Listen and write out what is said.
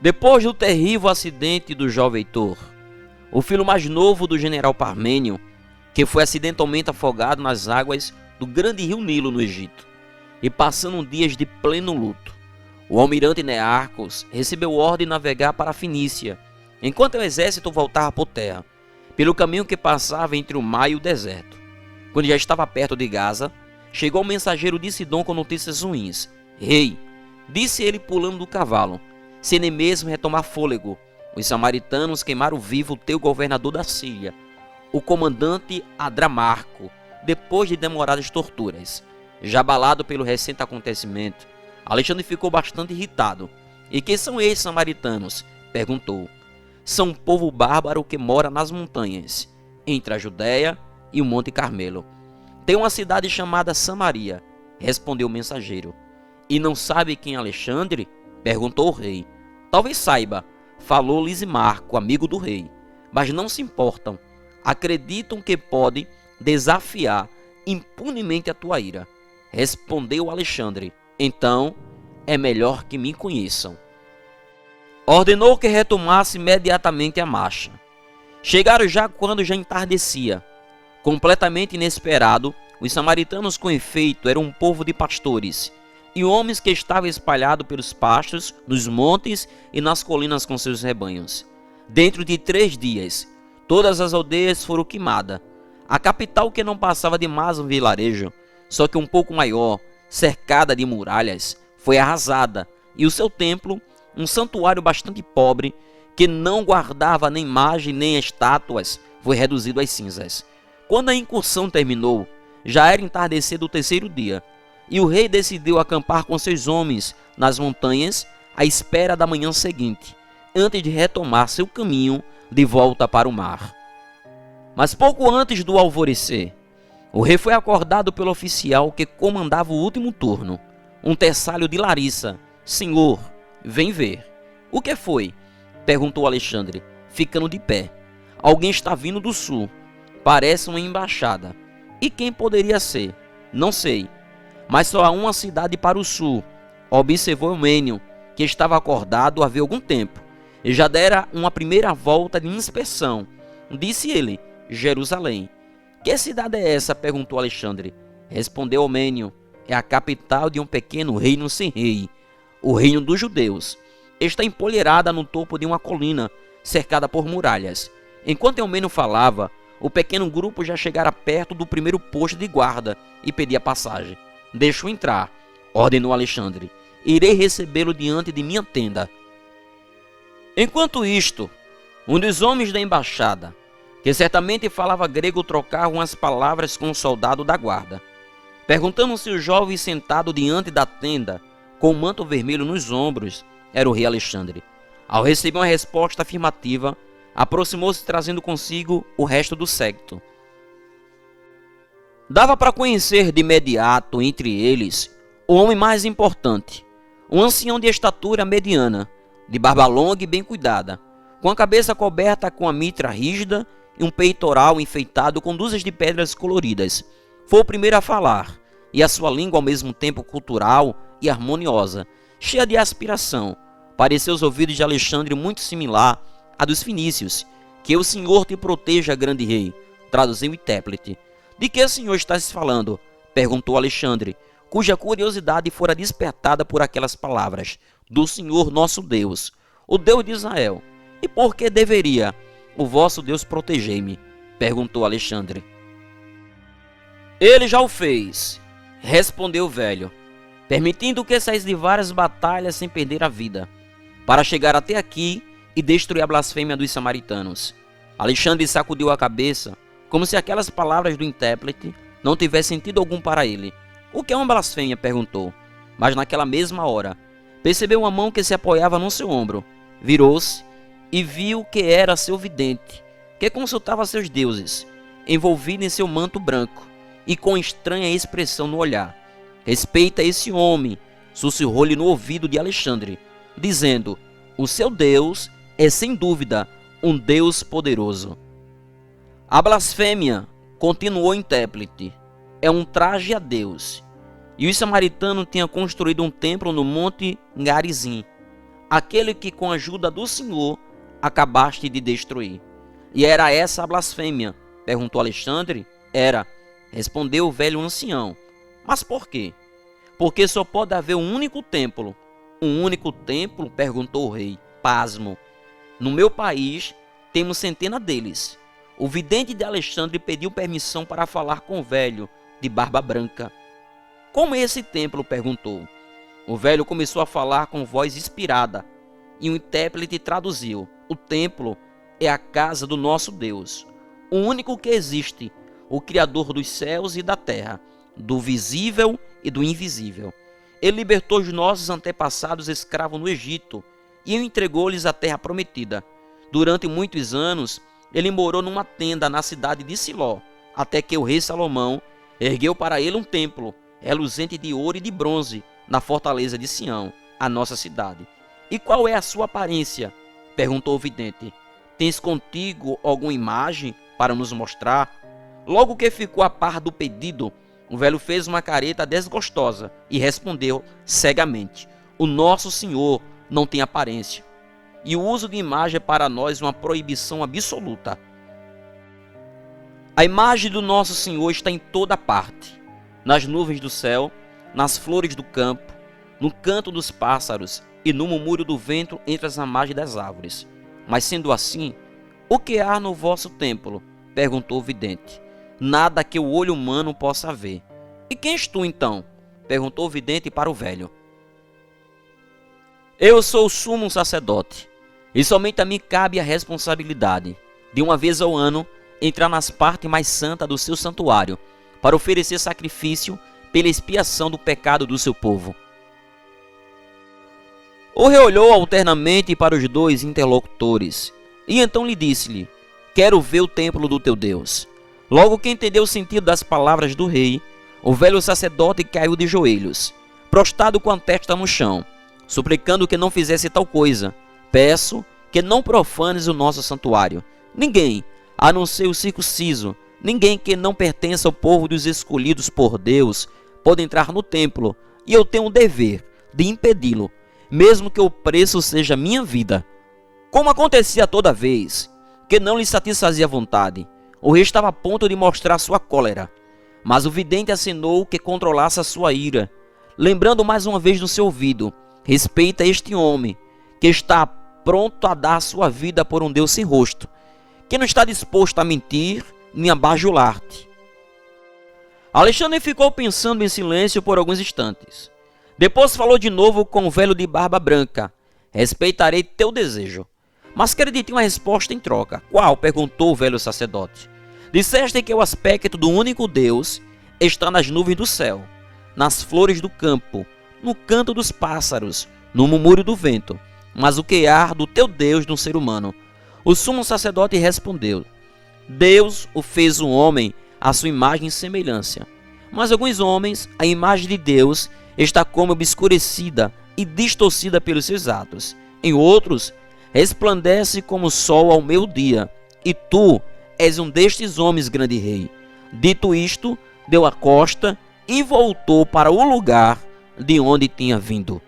Depois do terrível acidente do jovem Heitor, o filho mais novo do general Parmênio, que foi acidentalmente afogado nas águas do grande rio Nilo no Egito, e passando dias de pleno luto, o almirante Nearcos recebeu ordem de navegar para a Fenícia, enquanto o exército voltava por terra, pelo caminho que passava entre o mar e o deserto. Quando já estava perto de Gaza, chegou o mensageiro de Sidom com notícias ruins. Rei, disse ele pulando do cavalo, sem nem mesmo retomar fôlego, os samaritanos queimaram vivo o teu governador da Síria, o comandante Adramarco, depois de demoradas torturas. Já abalado pelo recente acontecimento, Alexandre ficou bastante irritado. E quem são esses samaritanos? Perguntou. São um povo bárbaro que mora nas montanhas, entre a Judéia e o Monte Carmelo. Tem uma cidade chamada Samaria, respondeu o mensageiro. E não sabe quem é Alexandre? Perguntou o rei. Talvez saiba, falou Lisimarco, amigo do rei. Mas não se importam. Acreditam que pode desafiar impunemente a tua ira. Respondeu Alexandre. Então é melhor que me conheçam. Ordenou que retomasse imediatamente a marcha. Chegaram já quando já entardecia. Completamente inesperado, os samaritanos com efeito eram um povo de pastores e homens que estavam espalhados pelos pastos, nos montes e nas colinas com seus rebanhos. Dentro de 3 dias, todas as aldeias foram queimadas. A capital, que não passava de mais um vilarejo, só que um pouco maior, cercada de muralhas, foi arrasada, e o seu templo, um santuário bastante pobre, que não guardava nem imagem nem estátuas, foi reduzido às cinzas. Quando a incursão terminou, já era entardecer do 3º dia, e o rei decidiu acampar com seus homens nas montanhas à espera da manhã seguinte, antes de retomar seu caminho de volta para o mar. Mas pouco antes do alvorecer, o rei foi acordado pelo oficial que comandava o último turno, um Tessalio de Larissa. Senhor, vem ver. O que foi? Perguntou Alexandre, ficando de pé. Alguém está vindo do sul. Parece uma embaixada. E quem poderia ser? Não sei. Mas só há uma cidade para o sul, observou Eumênio, que estava acordado havia algum tempo, e já dera uma primeira volta de inspeção. Disse ele, Jerusalém. Que cidade é essa? Perguntou Alexandre. Respondeu Eumênio, é a capital de um pequeno reino sem rei, o reino dos judeus. Está empolheirada no topo de uma colina, cercada por muralhas. Enquanto Eumênio falava, o pequeno grupo já chegara perto do primeiro posto de guarda e pedia passagem. Deixa-o entrar, ordenou Alexandre. Irei recebê-lo diante de minha tenda. Enquanto isto, um dos homens da embaixada, que certamente falava grego, trocava umas palavras com um soldado da guarda. Perguntando se o jovem sentado diante da tenda, com o manto vermelho nos ombros, era o rei Alexandre. Ao receber uma resposta afirmativa, aproximou-se trazendo consigo o resto do séquito. Dava para conhecer de imediato entre eles o homem mais importante, um ancião de estatura mediana, de barba longa e bem cuidada, com a cabeça coberta com a mitra rígida e um peitoral enfeitado com dúzias de pedras coloridas. Foi o primeiro a falar, e a sua língua ao mesmo tempo cultural e harmoniosa, cheia de aspiração, pareceu aos ouvidos de Alexandre muito similar à dos fenícios. Que o Senhor te proteja, grande rei, traduziu intérprete. De que o senhor está se falando? Perguntou Alexandre, cuja curiosidade fora despertada por aquelas palavras. Do Senhor nosso Deus, o Deus de Israel. E por que deveria o vosso Deus proteger-me? Perguntou Alexandre. Ele já o fez, respondeu o velho, permitindo que saísse de várias batalhas sem perder a vida, para chegar até aqui e destruir a blasfêmia dos samaritanos. Alexandre sacudiu a cabeça, como se aquelas palavras do intérprete não tivessem sentido algum para ele. O que é uma blasfêmia? Perguntou. Mas naquela mesma hora, percebeu uma mão que se apoiava no seu ombro. Virou-se e viu que era seu vidente, que consultava seus deuses, envolvido em seu manto branco e com estranha expressão no olhar. Respeita esse homem, sussurrou-lhe no ouvido de Alexandre, dizendo, o seu Deus é sem dúvida um Deus poderoso. A blasfêmia, continuou o intérprete, é um traje a Deus. E os samaritanos tinham construído um templo no monte Garizim, aquele que com a ajuda do Senhor acabaste de destruir. E era essa a blasfêmia? Perguntou Alexandre. Era, respondeu o velho ancião. Mas por quê? Porque só pode haver um único templo. Um único templo? Perguntou o rei. Pasmo. No meu país temos centenas deles. O vidente de Alexandre pediu permissão para falar com o velho de barba branca. Como é esse templo? Perguntou. O velho começou a falar com voz inspirada, e o intérprete traduziu. O templo é a casa do nosso Deus, o único que existe, o Criador dos céus e da terra, do visível e do invisível. Ele libertou os nossos antepassados escravos no Egito e entregou-lhes a terra prometida. Durante muitos anos, ele morou numa tenda na cidade de Siló, até que o rei Salomão ergueu para ele um templo, reluzente de ouro e de bronze, na fortaleza de Sião, a nossa cidade. E qual é a sua aparência? Perguntou o vidente. Tens contigo alguma imagem para nos mostrar? Logo que ficou a par do pedido, o velho fez uma careta desgostosa e respondeu cegamente: o nosso Senhor não tem aparência, e o uso de imagem é para nós uma proibição absoluta. A imagem do nosso Senhor está em toda parte, nas nuvens do céu, nas flores do campo, no canto dos pássaros e no murmúrio do vento entre as ramagens das árvores. Mas sendo assim, o que há no vosso templo? Perguntou o vidente. Nada que o olho humano possa ver. E quem és tu então? Perguntou o vidente para o velho. Eu sou o sumo sacerdote, e somente a mim cabe a responsabilidade de uma vez ao ano entrar nas partes mais santas do seu santuário para oferecer sacrifício pela expiação do pecado do seu povo. O rei olhou alternamente para os dois interlocutores e então lhe disse-lhe: quero ver o templo do teu Deus. Logo que entendeu o sentido das palavras do rei, o velho sacerdote caiu de joelhos, prostrado com a testa no chão, suplicando que não fizesse tal coisa. Peço que não profanes o nosso santuário. Ninguém, a não ser o circunciso, ninguém que não pertença ao povo dos escolhidos por Deus, pode entrar no templo, e eu tenho o dever de impedi-lo, mesmo que o preço seja minha vida. Como acontecia toda vez que não lhe satisfazia a vontade, o rei estava a ponto de mostrar sua cólera, mas o vidente acenou que controlasse a sua ira, lembrando mais uma vez no seu ouvido: respeita este homem, que está pronto a dar sua vida por um Deus sem rosto, que não está disposto a mentir nem a bajular-te. Alexandre ficou pensando em silêncio por alguns instantes. Depois falou de novo com o velho de barba branca: respeitarei teu desejo, mas quero de ti uma resposta em troca. Qual? Perguntou o velho sacerdote. Disseste que o aspecto do único Deus está nas nuvens do céu, nas flores do campo, no canto dos pássaros, no murmúrio do vento. Mas o que há do teu Deus no ser humano? O sumo sacerdote respondeu: Deus o fez um homem à sua imagem e semelhança. Mas alguns homens, a imagem de Deus está como obscurecida e distorcida pelos seus atos. Em outros, resplandece como o sol ao meio-dia. E tu és um destes homens, grande rei. Dito isto, deu a costa e voltou para o lugar de onde tinha vindo.